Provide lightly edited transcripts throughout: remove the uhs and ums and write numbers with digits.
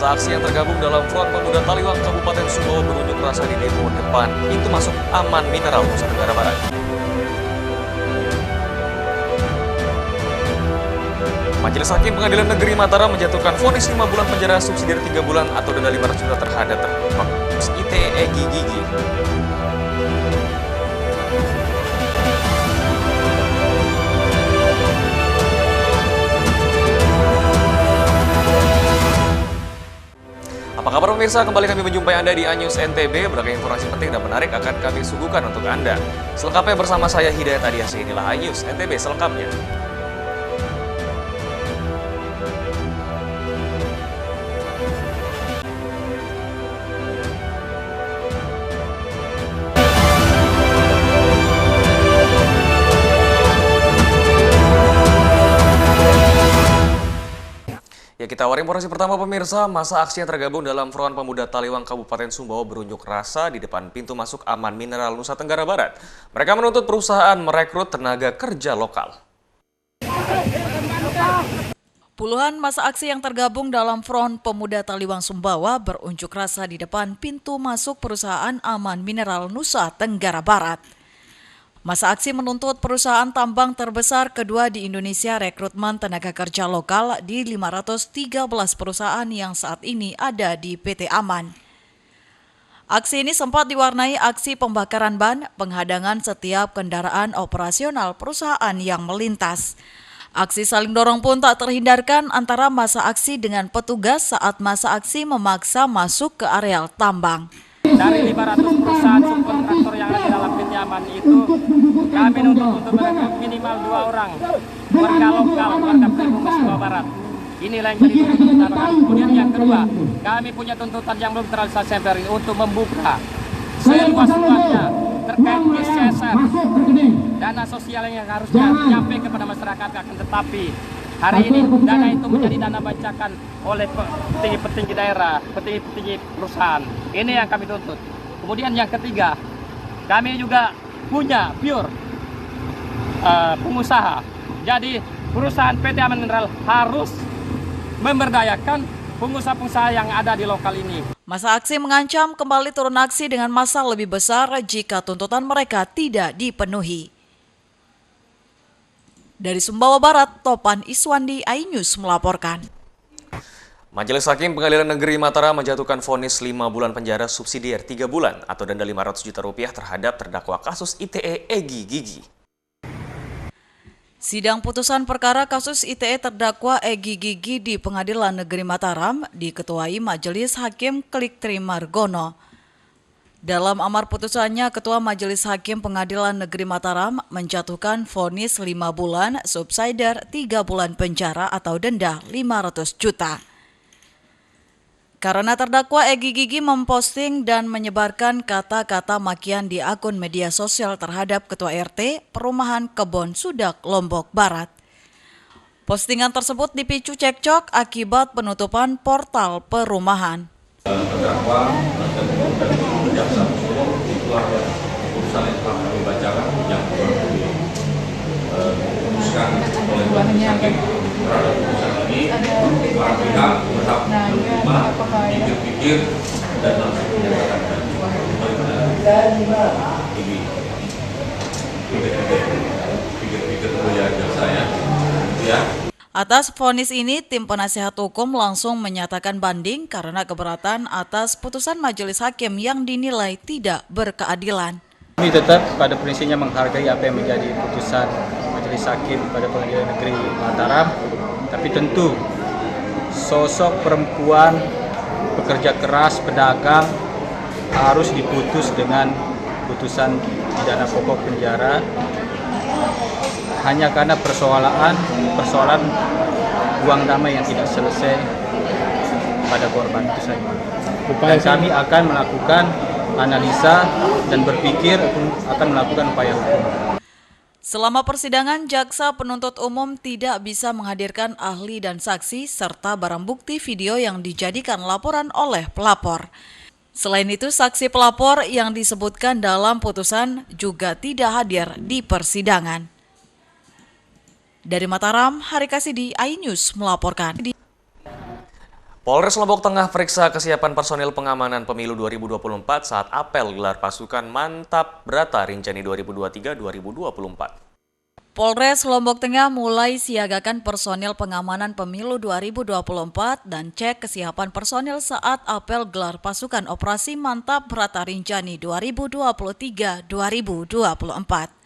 Masa aksi yang tergabung dalam Front Pemuda Taliwang Kabupaten Sumbawa berunjuk rasa di demo depan pintu masuk Aman Mineral Nusa Tenggara Barat. Majelis Hakim Pengadilan Negeri Mataram menjatuhkan vonis 5 bulan penjara subsidiar 3 bulan atau denda 500 juta terhadap terdakwa ITE Egy Gigi. Apa kabar pemirsa? Kembali kami menjumpai Anda di Anyus NTB. Beragam informasi penting dan menarik akan kami suguhkan untuk Anda. Selengkapnya bersama saya Hidayat Adiasi. Inilah Anyus NTB selengkapnya. Ya, kita awali informasi pertama pemirsa. Masa aksi yang tergabung dalam Front Pemuda Taliwang Kabupaten Sumbawa berunjuk rasa di depan pintu masuk Aman Mineral Nusa Tenggara Barat. Mereka menuntut perusahaan merekrut tenaga kerja lokal. Puluhan masa aksi yang tergabung dalam Front Pemuda Taliwang Sumbawa berunjuk rasa di depan pintu masuk perusahaan Aman Mineral Nusa Tenggara Barat. Masa aksi menuntut perusahaan tambang terbesar kedua di Indonesia rekrutmen tenaga kerja lokal di 513 perusahaan yang saat ini ada di PT Aman. Aksi ini sempat diwarnai aksi pembakaran ban, penghadangan setiap kendaraan operasional perusahaan yang melintas. Aksi saling dorong pun tak terhindarkan antara masa aksi dengan petugas saat masa aksi memaksa masuk ke areal tambang. Dari 500 perusahaan subkontraktor yang ada dalam PT Aman itu, kami untuk merekrut minimal 2 orang warga lokal, warga pribumi Sumbawa Barat. Inilah yang jadi tuntutan. Kemudian yang kedua, kami punya tuntutan yang belum terrealisasi sampai hari ini untuk membuka seluas-luasnya terkait CSR, dana sosial yang harusnya nyampe kepada masyarakat, akan tetapi hari ini dana itu menjadi dana bacakan oleh petinggi-petinggi daerah, petinggi-petinggi perusahaan. Ini yang kami tuntut. Kemudian yang ketiga, kami juga punya pure pengusaha. Jadi perusahaan PT Aman Mineral harus memberdayakan pengusaha-pengusaha yang ada di lokal ini. Masa aksi mengancam kembali turun aksi dengan massa lebih besar jika tuntutan mereka tidak dipenuhi. Dari Sumbawa Barat, Topan Iswandi, iNews melaporkan. Majelis Hakim Pengadilan Negeri Mataram menjatuhkan vonis 5 bulan penjara subsidiar 3 bulan atau denda 500 juta rupiah terhadap terdakwa kasus ITE Egy Gigi. Sidang putusan perkara kasus ITE terdakwa Egy Gigi di Pengadilan Negeri Mataram diketuai Majelis Hakim Klik Trimargono. Dalam amar putusannya, Ketua Majelis Hakim Pengadilan Negeri Mataram menjatuhkan vonis 5 bulan subsidiar 3 bulan penjara atau denda 500 juta. Karena terdakwa Egy Gigi memposting dan menyebarkan kata-kata makian di akun media sosial terhadap Ketua RT Perumahan Kebon Sudak, Lombok Barat. Postingan tersebut dipicu cekcok akibat penutupan portal perumahan. Terdakwa dan jaksa penuntut itulah putusan yang telah kami bacakan yang diputuskan oleh Majelis Hakim terhadap putusan ini. Para pihak berhak menerima, pikir-pikir dan langsung menyatakan ini pikir-pikir dulu ya jaksa ya. Atas vonis ini, tim penasehat hukum langsung menyatakan banding karena keberatan atas putusan majelis hakim yang dinilai tidak berkeadilan. Kami tetap pada prinsipnya menghargai apa yang menjadi putusan majelis hakim pada Pengadilan Negeri Mataram, tapi tentu sosok perempuan pekerja keras, pedagang harus diputus dengan putusan pidana pokok penjara hanya karena persoalan uang damai yang tidak selesai pada korban itu saja. Dan kami akan melakukan analisa dan berpikir akan melakukan upaya hukum. Selama persidangan, jaksa penuntut umum tidak bisa menghadirkan ahli dan saksi serta barang bukti video yang dijadikan laporan oleh pelapor. Selain itu, saksi pelapor yang disebutkan dalam putusan juga tidak hadir di persidangan. Dari Mataram, Hari Kasidi, iNews melaporkan. Polres Lombok Tengah periksa kesiapan personil pengamanan pemilu 2024 saat apel gelar pasukan Mantap Brata Rinjani 2023-2024. Polres Lombok Tengah mulai siagakan personil pengamanan pemilu 2024 dan cek kesiapan personil saat apel gelar pasukan operasi Mantap Brata Rinjani 2023-2024.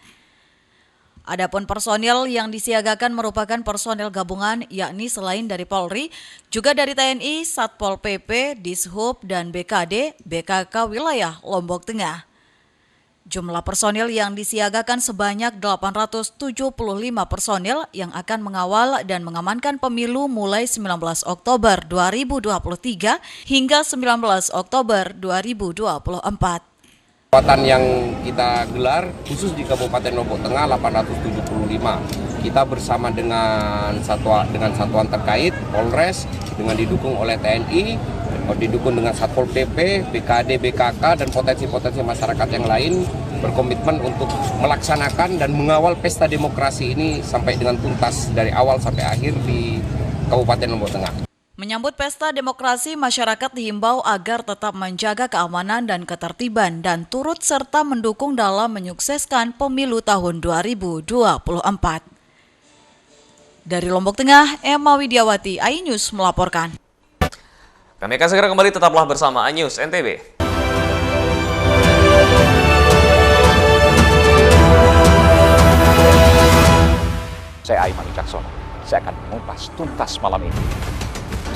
Adapun personil yang disiagakan merupakan personil gabungan yakni selain dari Polri, juga dari TNI, Satpol PP, Dishub, dan BKD, BKK Wilayah Lombok Tengah. Jumlah personil yang disiagakan sebanyak 875 personil yang akan mengawal dan mengamankan pemilu mulai 19 Oktober 2023 hingga 19 Oktober 2024. Kekuatan yang kita gelar khusus di Kabupaten Lombok Tengah 875. Kita bersama dengan satuan terkait Polres dengan didukung oleh TNI, didukung dengan Satpol PP, BKD, BKK dan potensi-potensi masyarakat yang lain berkomitmen untuk melaksanakan dan mengawal pesta demokrasi ini sampai dengan tuntas dari awal sampai akhir di Kabupaten Lombok Tengah. Menyambut pesta demokrasi, masyarakat dihimbau agar tetap menjaga keamanan dan ketertiban dan turut serta mendukung dalam menyukseskan pemilu tahun 2024. Dari Lombok Tengah, Emma Widiawati, iNews melaporkan. Kami akan segera kembali, tetaplah bersama iNews NTB. Saya Aiman Wicaksono, saya akan mengupas tuntas malam ini.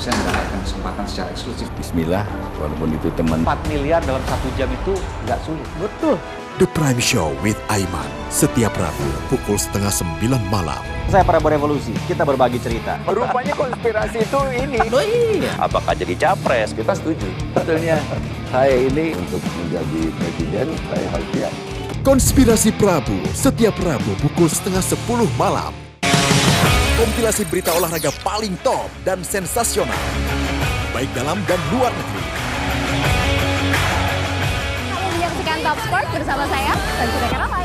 Saya mendapatkan kesempatan secara eksklusif. Bismillah, walaupun itu teman. 4 miliar dalam 1 jam itu nggak sulit. Betul. The Prime Show with Aiman, setiap Rabu pukul 8:30 malam. Saya Prabowo Revolusi, kita berbagi cerita. Rupanya konspirasi itu ini. Oh iya. Apakah jadi capres? Kita setuju. Sebetulnya saya ini untuk menjadi presiden, saya harus siap. Konspirasi Prabu, setiap Rabu pukul 9:30 malam. Kompilasi berita olahraga paling top dan sensasional, baik dalam dan luar negeri. Kamu menyaksikan Top Sport bersama saya, Tentu Ramai.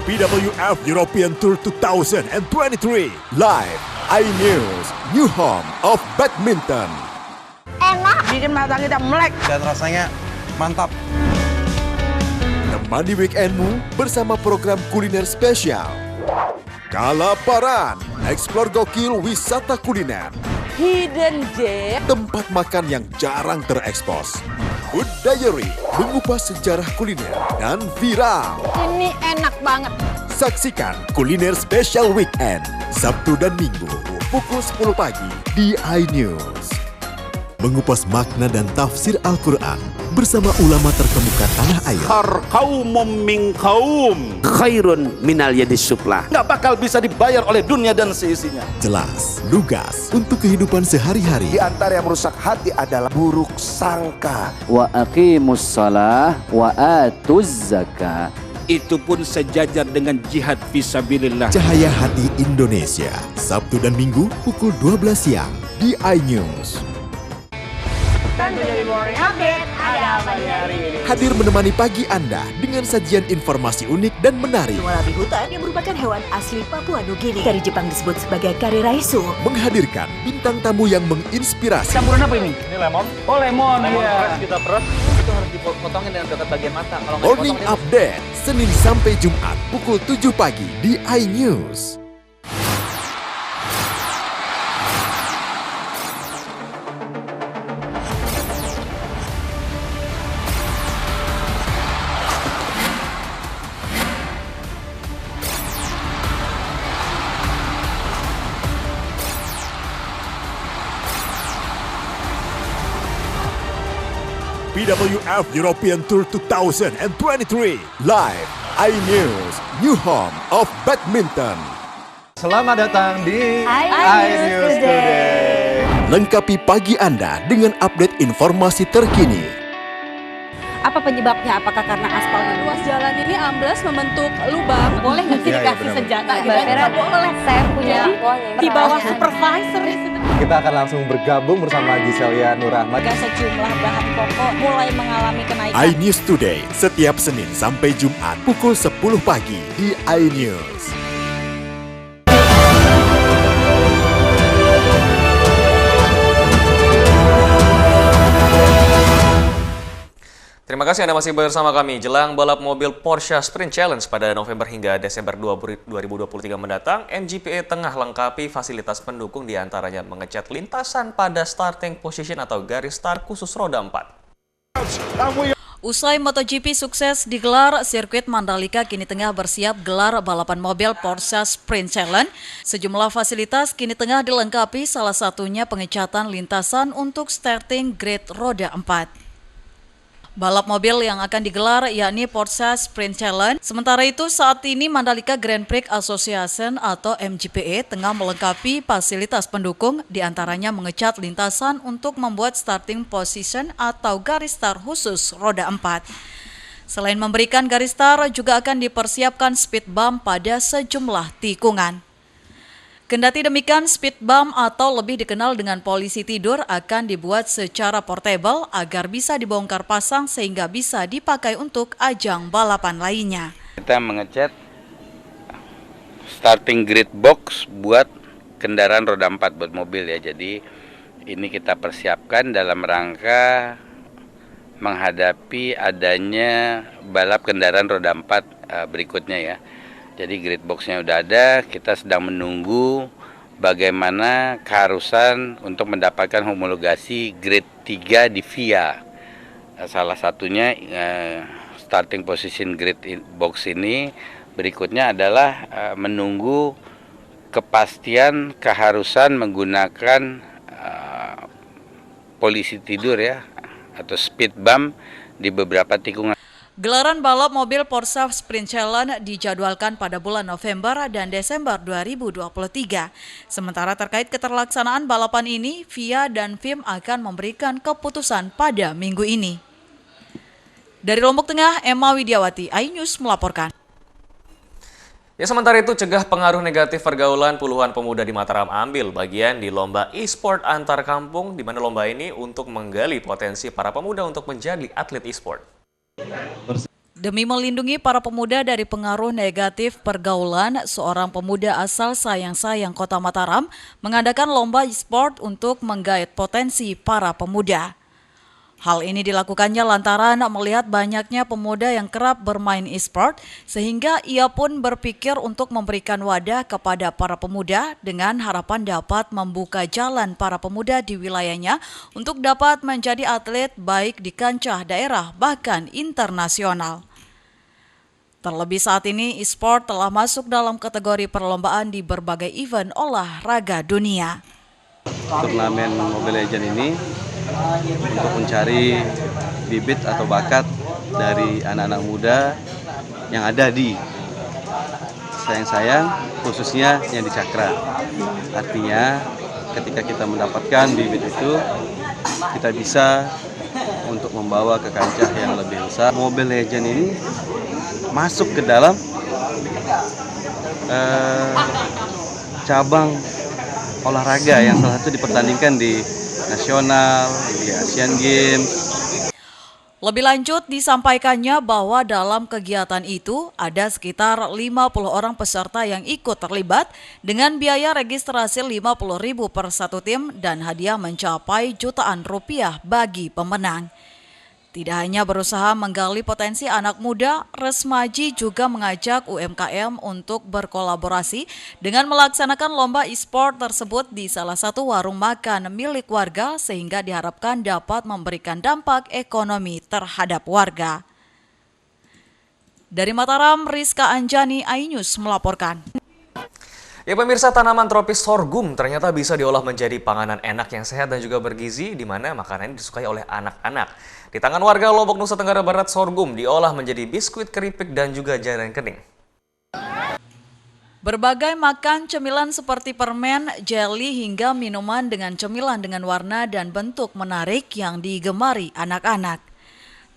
BWF European Tour 2023 live iNews, new home of badminton. Enak. Bikin mata kita melek. Dan rasanya mantap. Temani weekendmu bersama program kuliner spesial. Kalaparan, eksplor gokil wisata kuliner. Hidden gem. Tempat makan yang jarang terekspos. Food Diary, mengupas sejarah kuliner dan viral. Ini enak banget. Saksikan kuliner spesial weekend, Sabtu dan Minggu, pukul 10 pagi di iNews. Mengupas makna dan tafsir Al-Quran bersama ulama terkemuka tanah air. Kaumum min kaum khairun minal yadis suplah. Nggak bakal bisa dibayar oleh dunia dan seisinya. Jelas, lugas untuk kehidupan sehari-hari. Di antara yang merusak hati adalah buruk sangka. Wa aqimus shalah wa atuz zakah. Itu pun sejajar dengan jihad fisabilillah. Cahaya Hati Indonesia, Sabtu dan Minggu pukul 12 siang di iNews. Tentu jadi morning update, ada apa di hari ini? Hadir menemani pagi Anda dengan sajian informasi unik dan menarik. Wallaby hutan yang merupakan hewan asli Papua Nugini. Dari Jepang disebut sebagai kare raisu. Menghadirkan bintang tamu yang menginspirasi. Campuran apa ini? Ini lemon. Oh lemon, Fresh kita peras, itu harus dipotongin dengan dekat bagian mata. Kalau nggak Morning dipotong, Update, Senin sampai Jumat pukul 7 pagi di iNews. BWF European Tour 2023 live iNews, new home of badminton. Selamat datang di iNews Today. Lengkapi pagi Anda dengan update informasi terkini. Apa penyebabnya? Apakah karena aspalnya? Ruas jalan ini amblas membentuk lubang. Boleh nggak sih dikasih senjata gitu? Nggak boleh. Saya punya di bawah supervisor. Kita akan langsung bergabung bersama Giselia Nurahmat. Sejumlah bahan pokok mulai mengalami kenaikan. iNews Today, setiap Senin sampai Jumat pukul 10 pagi di iNews. Terima kasih Anda masih bersama kami. Jelang balap mobil Porsche Sprint Challenge pada November hingga Desember 2023 mendatang, MGPA tengah lengkapi fasilitas pendukung diantaranya mengecat lintasan pada starting position atau garis start khusus roda 4. Usai MotoGP sukses digelar, sirkuit Mandalika kini tengah bersiap gelar balapan mobil Porsche Sprint Challenge. Sejumlah fasilitas kini tengah dilengkapi, salah satunya pengecatan lintasan untuk starting grid roda 4. Balap mobil yang akan digelar yakni Porsche Sprint Challenge. Sementara itu saat ini Mandalika Grand Prix Association atau MGPA tengah melengkapi fasilitas pendukung, diantaranya mengecat lintasan untuk membuat starting position atau garis start khusus roda 4. Selain memberikan garis start, juga akan dipersiapkan speed bump pada sejumlah tikungan. Kendati demikian, speed bump atau lebih dikenal dengan polisi tidur akan dibuat secara portable agar bisa dibongkar pasang sehingga bisa dipakai untuk ajang balapan lainnya. Kita mengecat starting grid box buat kendaraan roda 4 buat mobil ya. Jadi ini kita persiapkan dalam rangka menghadapi adanya balap kendaraan roda 4 berikutnya ya. Jadi grid boxnya udah ada, kita sedang menunggu bagaimana keharusan untuk mendapatkan homologasi grade 3 di VIA. Salah satunya starting position grid box ini, berikutnya adalah menunggu kepastian keharusan menggunakan polisi tidur ya, atau speed bump di beberapa tikungan. Gelaran balap mobil Porsche Sprint Challenge dijadwalkan pada bulan November dan Desember 2023. Sementara terkait keterlaksanaan balapan ini, VIA dan FIM akan memberikan keputusan pada minggu ini. Dari Lombok Tengah, Emma Widiawati, iNews melaporkan. Ya, sementara itu cegah pengaruh negatif pergaulan, puluhan pemuda di Mataram ambil bagian di lomba e-sport antar kampung, di mana lomba ini untuk menggali potensi para pemuda untuk menjadi atlet e-sport. Demi melindungi para pemuda dari pengaruh negatif pergaulan, seorang pemuda asal Sayang-Sayang Kota Mataram mengadakan lomba e-sport untuk menggait potensi para pemuda. Hal ini dilakukannya lantaran melihat banyaknya pemuda yang kerap bermain e-sport, sehingga ia pun berpikir untuk memberikan wadah kepada para pemuda dengan harapan dapat membuka jalan para pemuda di wilayahnya untuk dapat menjadi atlet baik di kancah daerah bahkan internasional. Terlebih saat ini e-sport telah masuk dalam kategori perlombaan di berbagai event olahraga dunia. Turnamen Mobile Legends ini untuk mencari bibit atau bakat dari anak-anak muda yang ada di Sayang-Sayang, khususnya yang di Cakra. Artinya ketika kita mendapatkan bibit itu, kita bisa untuk membawa ke kancah yang lebih besar. Mobile Legends ini masuk ke dalam cabang olahraga yang salah satu dipertandingkan di nasional, di Asian Games. Lebih lanjut disampaikannya bahwa dalam kegiatan itu ada sekitar 50 orang peserta yang ikut terlibat dengan biaya registrasi Rp50.000 per satu tim dan hadiah mencapai jutaan rupiah bagi pemenang. Tidak hanya berusaha menggali potensi anak muda, Resmaji juga mengajak UMKM untuk berkolaborasi dengan melaksanakan lomba e-sport tersebut di salah satu warung makan milik warga sehingga diharapkan dapat memberikan dampak ekonomi terhadap warga. Dari Mataram, Rizka Anjani, iNews melaporkan. Ya pemirsa, tanaman tropis sorghum ternyata bisa diolah menjadi panganan enak yang sehat dan juga bergizi, di mana makanan ini disukai oleh anak-anak. Di tangan warga Lombok, Nusa Tenggara Barat, sorghum diolah menjadi biskuit, keripik, dan juga jajanan kening. Berbagai makan cemilan seperti permen, jelly, hingga minuman dengan cemilan dengan warna dan bentuk menarik yang digemari anak-anak.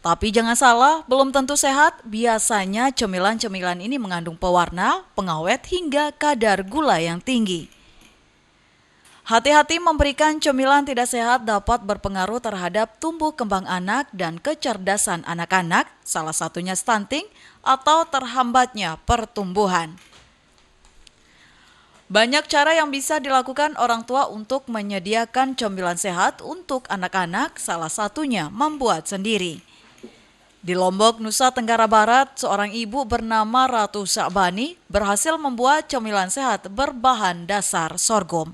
Tapi jangan salah, belum tentu sehat. Biasanya cemilan-cemilan ini mengandung pewarna, pengawet, hingga kadar gula yang tinggi. Hati-hati memberikan cemilan tidak sehat dapat berpengaruh terhadap tumbuh kembang anak dan kecerdasan anak-anak, salah satunya stunting atau terhambatnya pertumbuhan. Banyak cara yang bisa dilakukan orang tua untuk menyediakan cemilan sehat untuk anak-anak, salah satunya membuat sendiri. Di Lombok, Nusa Tenggara Barat, seorang ibu bernama Ratu Sa'bani berhasil membuat cemilan sehat berbahan dasar sorghum.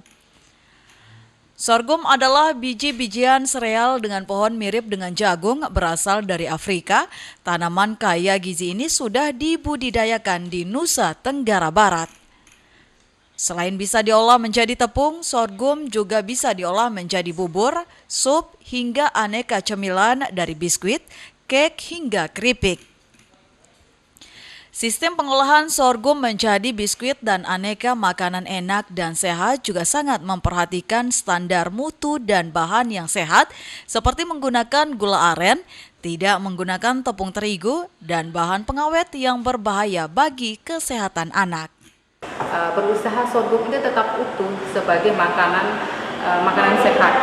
Sorghum adalah biji-bijian sereal dengan pohon mirip dengan jagung berasal dari Afrika. Tanaman kaya gizi ini sudah dibudidayakan di Nusa Tenggara Barat. Selain bisa diolah menjadi tepung, sorghum juga bisa diolah menjadi bubur, sup, hingga aneka cemilan dari biskuit, kek, hingga keripik. Sistem pengolahan sorghum menjadi biskuit dan aneka makanan enak dan sehat juga sangat memperhatikan standar mutu dan bahan yang sehat, seperti menggunakan gula aren, tidak menggunakan tepung terigu, dan bahan pengawet yang berbahaya bagi kesehatan anak. Berusaha sorghum itu tetap utuh sebagai makanan sehat.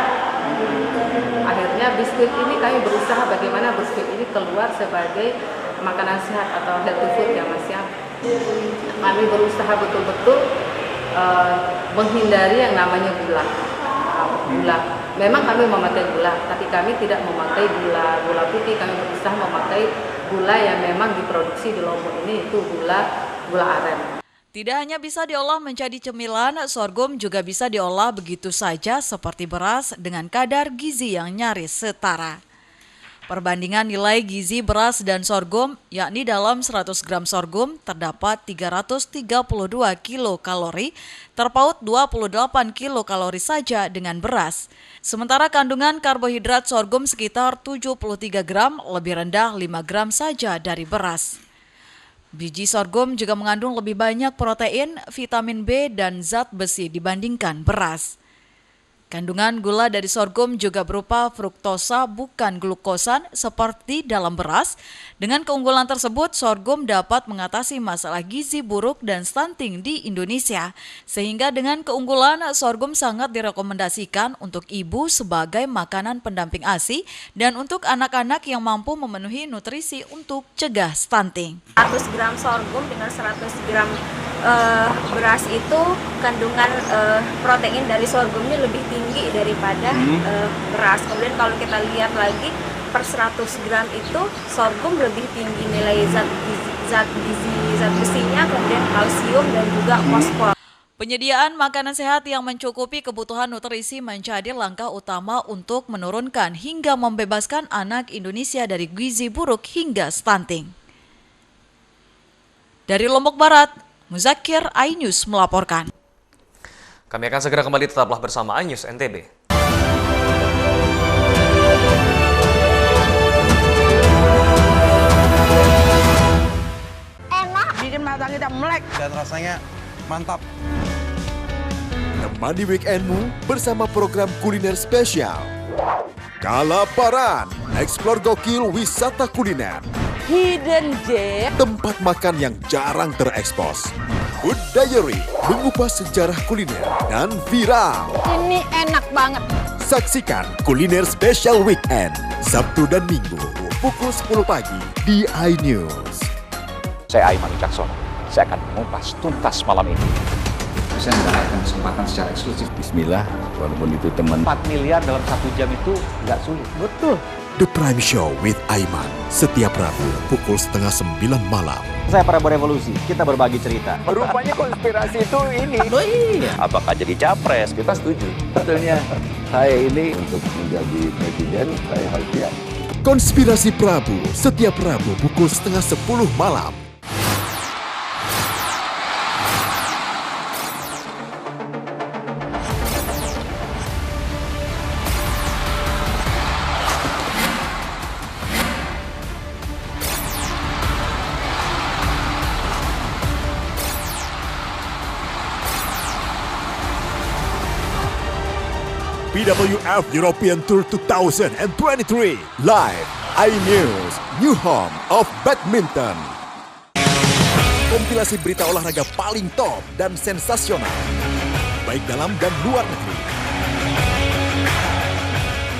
Akhirnya biskuit ini kami berusaha bagaimana biskuit ini keluar sebagai makanan sehat atau healthy food ya Mas ya. Kami berusaha betul-betul menghindari yang namanya gula. Memang kami memakai gula, tapi kami tidak memakai gula putih. Kami berusaha memakai gula yang memang diproduksi di Lombok ini, itu gula aren. Tidak hanya bisa diolah menjadi cemilan, sorghum juga bisa diolah begitu saja seperti beras dengan kadar gizi yang nyaris setara. Perbandingan nilai gizi beras dan sorghum, yakni dalam 100 gram sorghum terdapat 332 kilokalori, terpaut 28 kilokalori saja dengan beras. Sementara kandungan karbohidrat sorghum sekitar 73 gram, lebih rendah 5 gram saja dari beras. Biji sorghum juga mengandung lebih banyak protein, vitamin B, dan zat besi dibandingkan beras. Kandungan gula dari sorghum juga berupa fruktosa bukan glukosa seperti dalam beras. Dengan keunggulan tersebut, sorghum dapat mengatasi masalah gizi buruk dan stunting di Indonesia. Sehingga dengan keunggulan, sorghum sangat direkomendasikan untuk ibu sebagai makanan pendamping ASI dan untuk anak-anak yang mampu memenuhi nutrisi untuk cegah stunting. 100 gram sorghum dengan 100 gram beras itu kandungan protein dari sorghumnya lebih tinggi daripada beras. Kemudian kalau kita lihat lagi per 100 gram itu sorghum lebih tinggi nilai zat besinya, kemudian kalsium dan juga fosfor. Penyediaan makanan sehat yang mencukupi kebutuhan nutrisi menjadi langkah utama untuk menurunkan hingga membebaskan anak Indonesia dari gizi buruk hingga stunting. Dari Lombok Barat, Muzakir, iNews melaporkan. Kami akan segera kembali, tetaplah bersama iNews NTB. Enak, bikin mata kita melek. Dan rasanya mantap. Temani weekendmu bersama program kuliner spesial. Kalaparan, eksplor gokil wisata kuliner. Hidden Gem, tempat makan yang jarang terekspos. Food Diary, mengupas sejarah kuliner dan viral. ini enak banget. Saksikan kuliner spesial weekend, Sabtu dan Minggu, pukul 10 pagi di iNews. Saya Aiman Wicaksono, saya akan mengupas tuntas malam ini. Saya mendapatkan kesempatan secara eksklusif. Bismillah, walaupun itu teman. 4 miliar dalam 1 jam itu nggak sulit. Betul. The Prime Show with Aiman, setiap Rabu pukul 8:30 malam. Saya Prabowo Revolusi, kita berbagi cerita. Rupanya konspirasi itu ini. Oh iya. Apakah jadi capres? Kita setuju. Betulnya, saya ini untuk menjadi presiden, saya harus siap. Konspirasi Prabu, setiap Rabu pukul 9:30 malam. BWF European Tour 2023 live iNews new home of badminton. Kompilasi berita olahraga paling top dan sensasional, baik dalam dan luar negeri.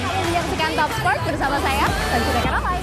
Kamu menyaksikan Top Sport bersama saya, Tanjira Karawai.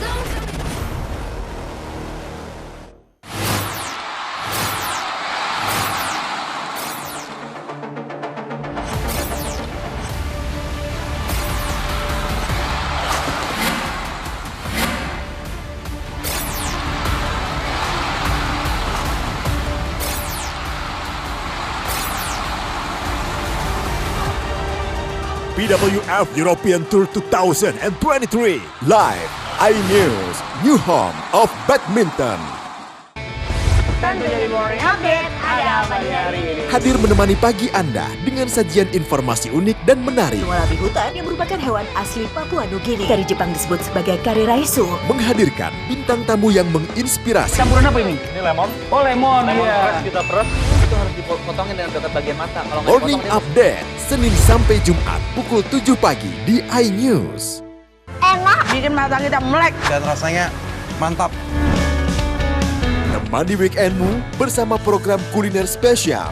BWF European Tour 2023 live iNews, new home of badminton. Dan menjadi morning update, ada apa di hari ini? Hadir menemani pagi Anda dengan sajian informasi unik dan menarik. Wallaby hutan yang merupakan hewan asli Papua Nugini. Dari Jepang disebut sebagai kare raisu. Menghadirkan bintang tamu yang menginspirasi. Campuran apa ini? Ini lemon. Oh lemon, Fresh kita peres, itu harus dipotongin dengan dekat bagian mata. Kalau nggak Morning dipotong, Update, Senin sampai Jumat pukul 7 pagi di iNews. Enak, bikin mata kita melek. Dan rasanya mantap. Temani weekendmu bersama program kuliner spesial.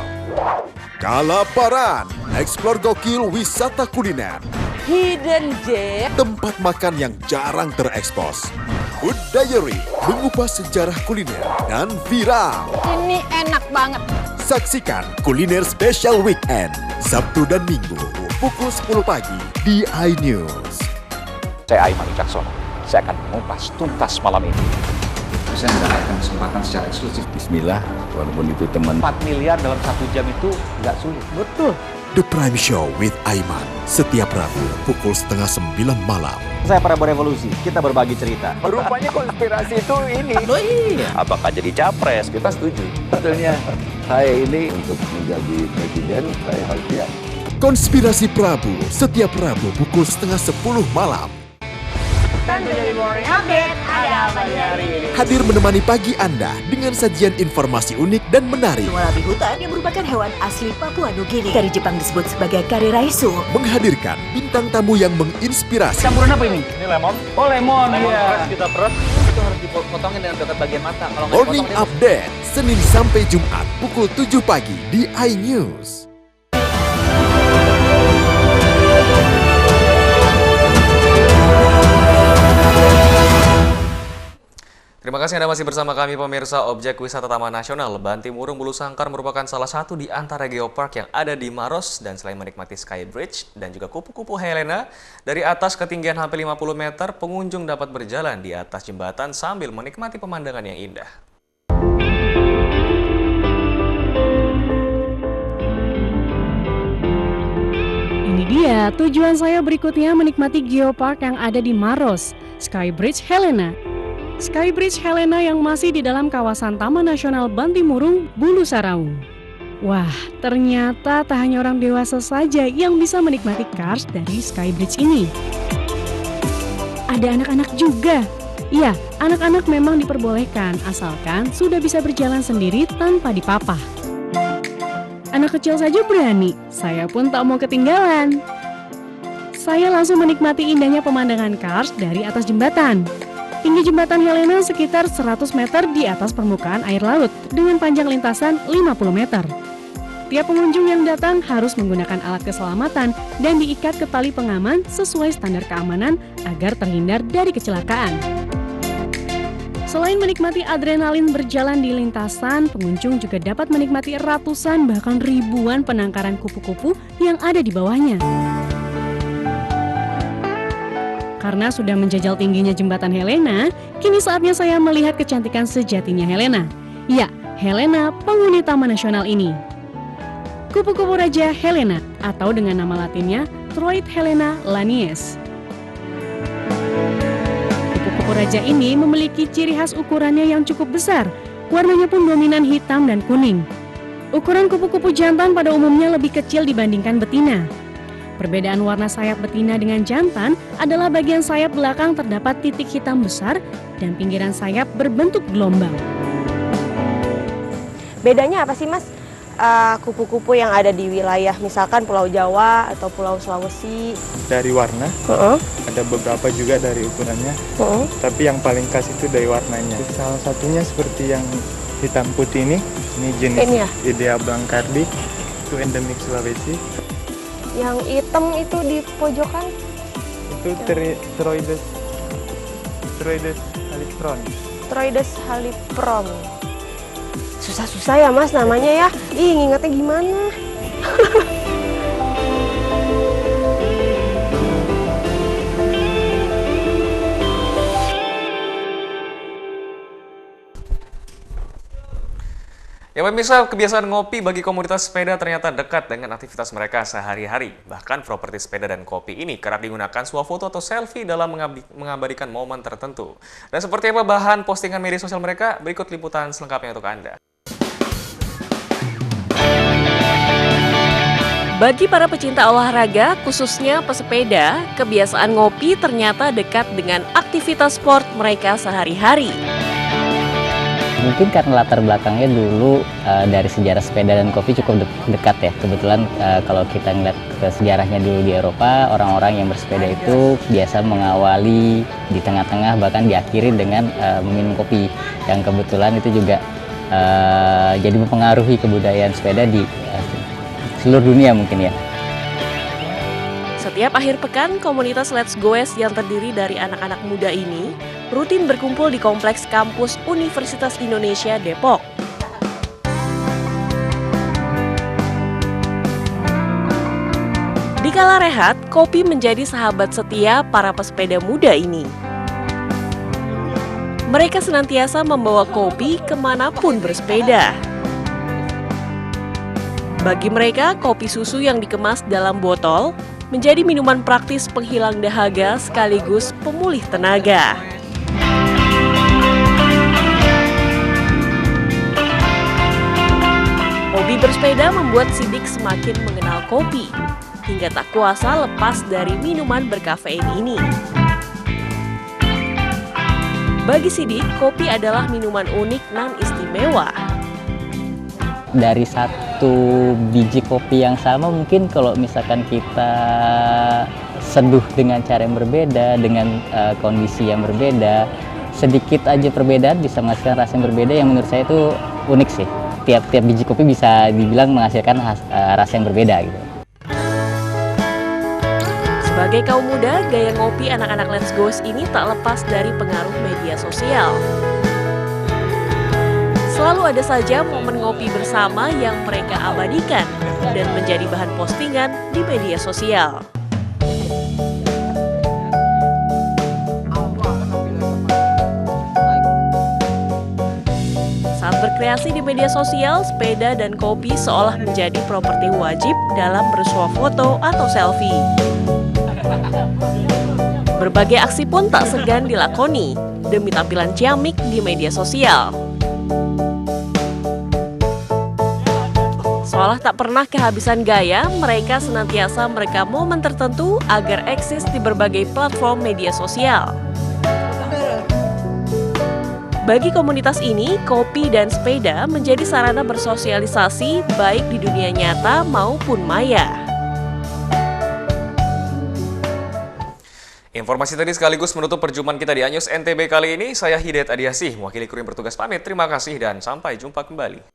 Kalaparan, eksplor gokil wisata kuliner. Hidden Gem. Tempat makan yang jarang terekspos. Food Diary, mengupas sejarah kuliner dan viral. Ini enak banget. Saksikan kuliner spesial weekend, Sabtu dan Minggu, pukul 10 pagi di iNews. Saya Aiman Wicaksono, saya akan mengupas tuntas malam ini. Saya mendapatkan kesempatan secara eksklusif. Bismillah, walaupun itu teman. 4 miliar dalam 1 jam itu nggak sulit. Betul. The Prime Show with Aiman, setiap Rabu pukul 8:30 malam. Saya Prabowo Revolusi, kita berbagi cerita. Rupanya konspirasi itu ini. Oh iya. Apakah jadi capres? Kita setuju. Sebetulnya saya ini untuk menjadi presiden, saya harus siap. Konspirasi Prabu, setiap Rabu pukul 9:30 malam. Dan menjadi morning update, ada apa di hari ini? Hadir menemani pagi Anda dengan sajian informasi unik dan menarik. Wallaby hutan yang merupakan hewan asli Papua Nugini. Dari Jepang disebut sebagai kare raisu. Menghadirkan bintang tamu yang menginspirasi. Campuran apa ini? Ini lemon. Oh lemon, Fresh kita peres, itu harus dipotongin dengan dekat bagian mata. Kalau nggak Morning dipotong, Update, Senin sampai Jumat pukul 7 pagi di iNews. Terima kasih Anda masih bersama kami pemirsa. Objek wisata Taman Nasional Bantimurung Bulu Sangkar merupakan salah satu di antara geopark yang ada di Maros, dan selain menikmati Sky Bridge dan juga kupu-kupu Helena, dari atas ketinggian hampir 50 meter, pengunjung dapat berjalan di atas jembatan sambil menikmati pemandangan yang indah. Ini dia tujuan saya berikutnya menikmati geopark yang ada di Maros, Sky Bridge Helena. Sky Bridge Helena yang masih di dalam kawasan Taman Nasional Bantimurung, Bulu Saraung. Wah, ternyata tak hanya orang dewasa saja yang bisa menikmati Cars dari Sky Bridge ini. Ada anak-anak juga. Ya, anak-anak memang diperbolehkan asalkan sudah bisa berjalan sendiri tanpa dipapah. Anak kecil saja berani, saya pun tak mau ketinggalan. Saya langsung menikmati indahnya pemandangan Cars dari atas jembatan. Tinggi jembatan Helena sekitar 100 meter di atas permukaan air laut dengan panjang lintasan 50 meter. Tiap pengunjung yang datang harus menggunakan alat keselamatan dan diikat ke tali pengaman sesuai standar keamanan agar terhindar dari kecelakaan. Selain menikmati adrenalin berjalan di lintasan, pengunjung juga dapat menikmati ratusan bahkan ribuan penangkaran kupu-kupu yang ada di bawahnya. Karena sudah menjajal tingginya jembatan Helena, kini saatnya saya melihat kecantikan sejatinya Helena. Ya, Helena, penghuni Taman Nasional ini. Kupu-kupu Raja Helena, atau dengan nama latinnya Troid Helena lanius. Kupu-kupu Raja ini memiliki ciri khas ukurannya yang cukup besar, warnanya pun dominan hitam dan kuning. Ukuran kupu-kupu jantan pada umumnya lebih kecil dibandingkan betina. Perbedaan warna sayap betina dengan jantan adalah bagian sayap belakang terdapat titik hitam besar dan pinggiran sayap berbentuk gelombang. Bedanya apa sih Mas? kupu-kupu yang ada di wilayah misalkan Pulau Jawa atau Pulau Sulawesi. Dari warna, ada beberapa juga dari ukurannya, tapi yang paling khas itu dari warnanya. Salah satunya seperti yang hitam putih ini jenis Idea blancardi, itu endemik Sulawesi. Yang hitam itu di pojokan? Itu Troides halipron. Troides halipron. Susah-susah ya Mas namanya ya. Ih, ngingetnya gimana? Ya pemirsa, kebiasaan ngopi bagi komunitas sepeda ternyata dekat dengan aktivitas mereka sehari-hari. Bahkan properti sepeda dan kopi ini kerap digunakan swafoto atau selfie dalam mengabadikan momen tertentu. Dan seperti apa bahan postingan media sosial mereka? Berikut liputan selengkapnya untuk Anda. Bagi para pecinta olahraga, khususnya pesepeda, kebiasaan ngopi ternyata dekat dengan aktivitas sport mereka sehari-hari. Mungkin karena latar belakangnya dulu dari sejarah sepeda dan kopi cukup dekat ya. Kebetulan kalau kita ngeliat ke sejarahnya dulu di Eropa, orang-orang yang bersepeda itu biasa mengawali di tengah-tengah bahkan diakhiri dengan meminum kopi. Yang kebetulan itu juga jadi mempengaruhi kebudayaan sepeda di seluruh dunia mungkin ya. Setiap akhir pekan, komunitas Let's Goes yang terdiri dari anak-anak muda ini rutin berkumpul di kompleks kampus Universitas Indonesia Depok. Di kala rehat, kopi menjadi sahabat setia para pesepeda muda ini. Mereka senantiasa membawa kopi kemanapun bersepeda. Bagi mereka, kopi susu yang dikemas dalam botol menjadi minuman praktis penghilang dahaga sekaligus pemulih tenaga. Hobi bersepeda membuat Sidik semakin mengenal kopi, hingga tak kuasa lepas dari minuman berkafein ini. Bagi Sidik, kopi adalah minuman unik nan istimewa. Dari satu biji kopi yang sama mungkin kalau misalkan kita seduh dengan cara yang berbeda, dengan kondisi yang berbeda, sedikit aja perbedaan bisa menghasilkan rasa yang berbeda yang menurut saya itu unik sih. Tiap biji kopi bisa dibilang menghasilkan rasa yang berbeda gitu. Sebagai kaum muda, gaya ngopi anak-anak Let's Goes ini tak lepas dari pengaruh media sosial. Selalu ada saja momen ngopi bersama yang mereka abadikan dan menjadi bahan postingan di media sosial. Saat berkreasi di media sosial, sepeda dan kopi seolah menjadi properti wajib dalam bersuah foto atau selfie. Berbagai aksi pun tak segan dilakoni demi tampilan ciamik di media sosial. Seolah tak pernah kehabisan gaya, mereka senantiasa merekam momen tertentu agar eksis di berbagai platform media sosial. Bagi komunitas ini, kopi dan sepeda menjadi sarana bersosialisasi baik di dunia nyata maupun maya. Informasi tadi sekaligus menutup perjumpaan kita di Anyus NTB kali ini. Saya Hidayat Adiasih, mewakili kru yang bertugas pamit. Terima kasih dan sampai jumpa kembali.